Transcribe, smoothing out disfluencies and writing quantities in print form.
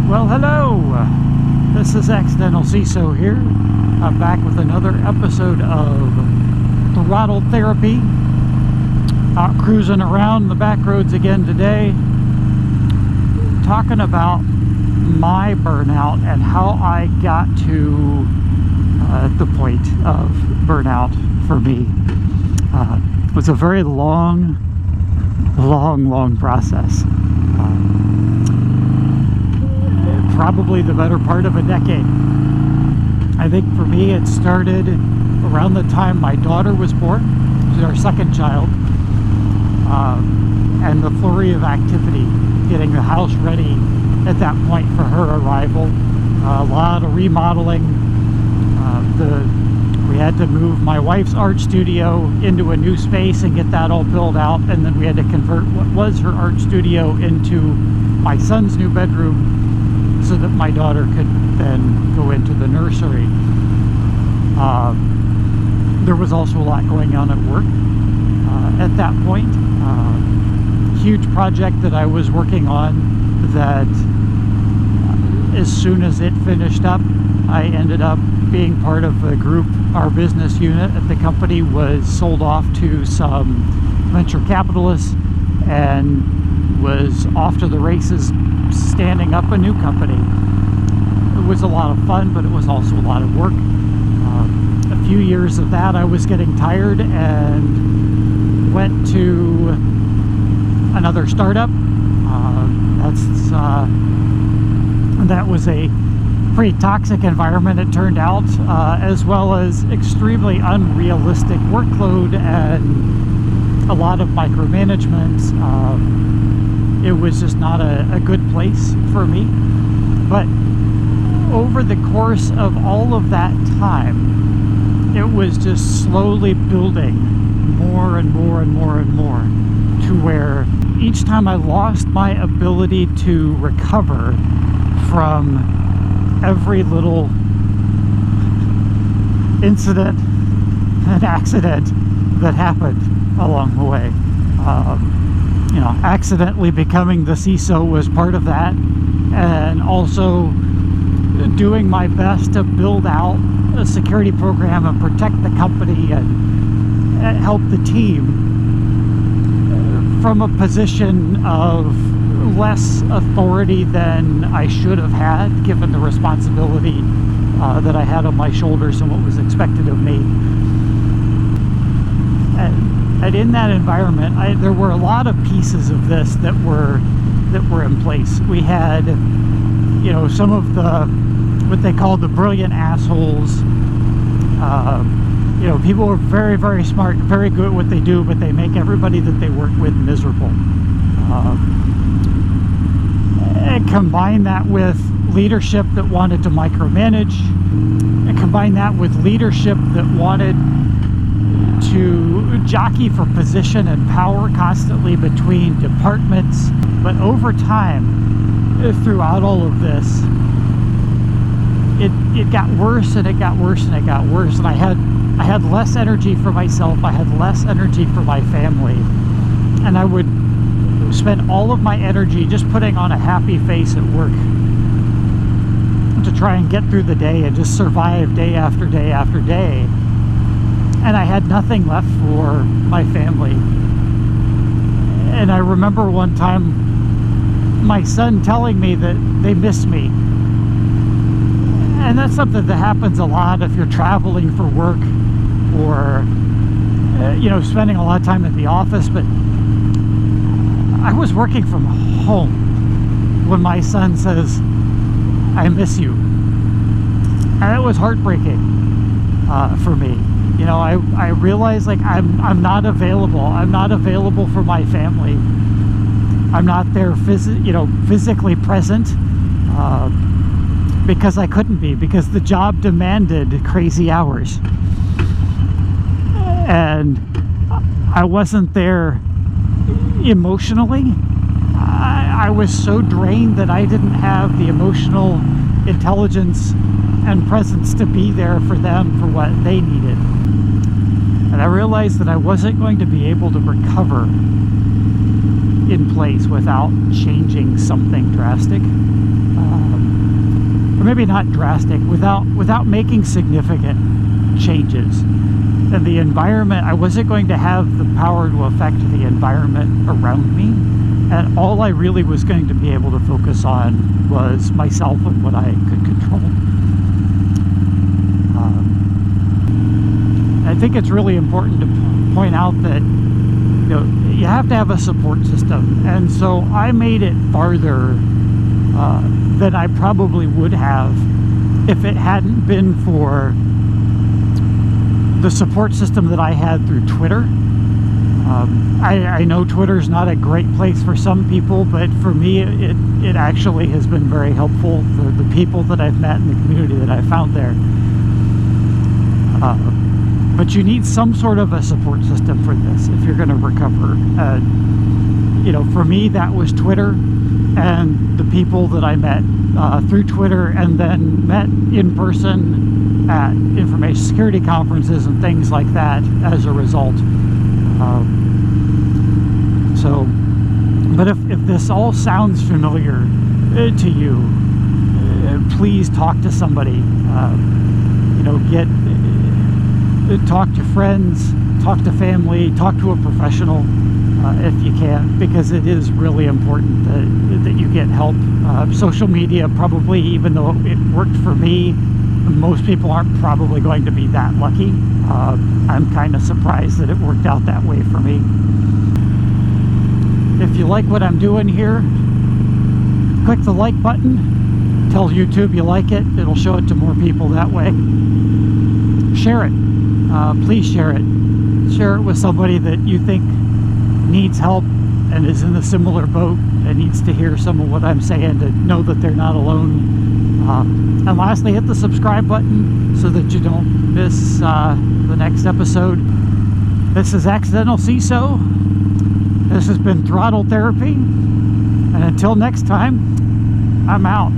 Well, hello. This is Accidental CISO here. I'm back with another episode of Throttle Therapy. Out cruising around the back roads again today, talking about my burnout and how I got to the point of burnout for me. It was a very long process. Probably the better part of a decade. I think for me it started around the time my daughter was born. She was our second child. And the flurry of activity, getting the house ready at that point for her arrival. A lot of remodeling. We had to move my wife's art studio into a new space and get that all built out, and then we had to convert what was her art studio into my son's new bedroom so that my daughter could then go into the nursery. There was also a lot going on at work at that point. Huge project that I was working on that as soon as it finished up, I ended up being part of the group. Our business unit at the company was sold off to some venture capitalists and was off to the races standing up a new company. It was a lot of fun, but it was also a lot of work. A few years of that, I was getting tired and went to another startup. That was a pretty toxic environment, it turned out, as well as extremely unrealistic workload and a lot of micromanagement. It was just not a good place for me. But over the course of all of that time, it was just slowly building more and more and more and more to where each time I lost my ability to recover from every little incident and accident that happened along the way. Accidentally becoming the CISO was part of that, and also doing my best to build out a security program and protect the company and help the team from a position of less authority than I should have had, given the responsibility that I had on my shoulders and what was expected of me. And in that environment, there were a lot of pieces of this that were in place. We had, some of what they called the brilliant assholes. People were very, very smart, very good at what they do, but they make everybody that they work with miserable. And combine that with leadership that wanted to micromanage, and combine that with leadership that wanted to jockey for position and power constantly between departments. But over time, throughout all of this, it got worse and it got worse and it got worse, and I had less energy for myself, I had less energy for my family, and I would spend all of my energy just putting on a happy face at work to try and get through the day and just survive day after day after day. And I had nothing left for my family. And I remember one time my son telling me that they miss me. And that's something that happens a lot if you're traveling for work or spending a lot of time at the office. But I was working from home when my son says, "I miss you." And it was heartbreaking for me. I realized I'm not available. I'm not available for my family. I'm not there physically present because I couldn't be, because the job demanded crazy hours. And I wasn't there emotionally. I was so drained that I didn't have the emotional intelligence and presence to be there for them for what they needed. And I realized that I wasn't going to be able to recover in place without changing something drastic. Or maybe not drastic, without making significant changes. And the environment, I wasn't going to have the power to affect the environment around me. And all I really was going to be able to focus on was myself and what I could control. I think it's really important to point out that you have to have a support system. And so I made it farther than I probably would have if it hadn't been for the support system that I had through Twitter. I know Twitter's not a great place for some people, but for me it actually has been very helpful. The people that I've met and the community that I've found there. But you need some sort of a support system for this if you're going to recover. For me, that was Twitter and the people that I met through Twitter and then met in person at information security conferences and things like that as a result. But if this all sounds familiar to you, please talk to somebody. Talk to friends, talk to family, talk to a professional if you can, because it is really important that you get help. Social media probably, even though it worked for me, most people aren't probably going to be that lucky. I'm kind of surprised that it worked out that way for me. If you like what I'm doing here, click the like button. Tell YouTube you like it. It'll show it to more people that way. Share it. Please share it. Share it with somebody that you think needs help and is in a similar boat and needs to hear some of what I'm saying to know that they're not alone. And lastly, hit the subscribe button so that you don't miss the next episode. This is Accidental CISO. This has been Throttle Therapy. And until next time, I'm out.